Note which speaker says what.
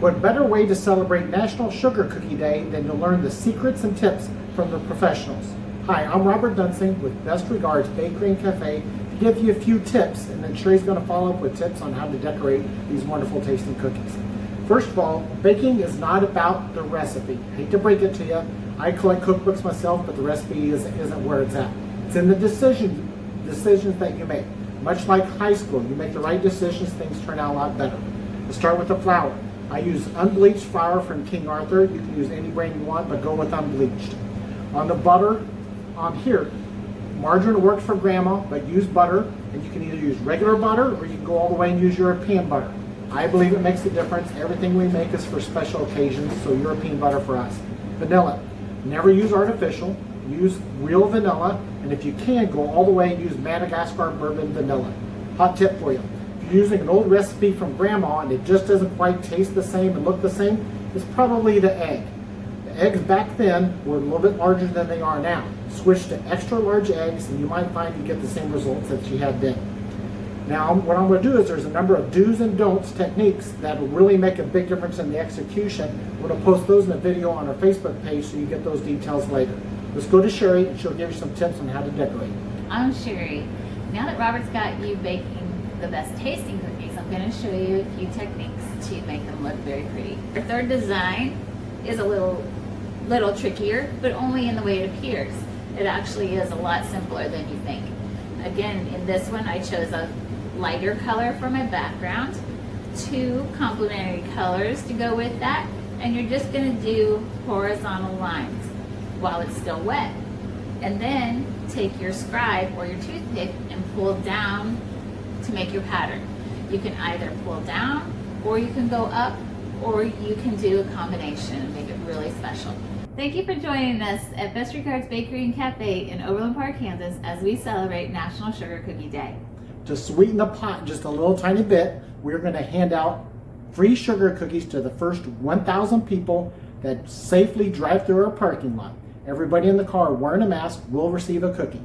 Speaker 1: What better way to celebrate National Sugar Cookie Day than to learn the secrets and tips from the professionals? Hi, I'm Robert Duensing with Best Regards Bakery and Cafe to give you a few tips, and then Sherry's going to follow up with tips on how to decorate these wonderful tasting cookies. First of all, baking is not about the recipe. I hate to break it to you. I collect cookbooks myself, but the recipe isn't where it's at. It's in the decisions that you make. Much like high school, you make the right decisions, things turn out a lot better. Let's start with the flour. I use unbleached flour from King Arthur. You can use any brand you want, but go with unbleached. On the butter, on here, margarine works for grandma, but use butter, and you can either use regular butter or you can go all the way and use European butter. I believe it makes a difference. Everything we make is for special occasions, so European butter for us. Vanilla. Never use artificial. Use real vanilla, and if you can, go all the way and use Madagascar bourbon vanilla. Hot tip for you. If you're using an old recipe from grandma and it just doesn't quite taste the same and look the same, it's probably the egg. The eggs back then were a little bit larger than they are now. Switch to extra large eggs and you might find you get the same results that you had then. Now, what I'm going to do is there's a number of do's and don'ts techniques that will really make a big difference in the execution. We're going to post those in a video on our Facebook page so you get those details later. Let's go to Sherry and she'll give you some tips on how to decorate.
Speaker 2: I'm Sherry. Now that Robert's got you baking the best tasting cookies, I'm going to show you a few techniques to make them look very pretty. Our third design is a little trickier, but only in the way it appears. It actually is a lot simpler than you think. Again, in this one I chose a lighter color for my background, 2 complementary colors to go with that, and you're just going to do horizontal lines while it's still wet. And then take your scribe or your toothpick and pull down to make your pattern. You can either pull down, or you can go up, or you can do a combination and make it really special. Thank you for joining us at Best Regards Bakery and Cafe in Overland Park, Kansas as we celebrate National Sugar Cookie Day.
Speaker 1: To sweeten the pot just a little tiny bit, we're going to hand out free sugar cookies to the first 1,000 people that safely drive through our parking lot. Everybody in the car wearing a mask will receive a cookie.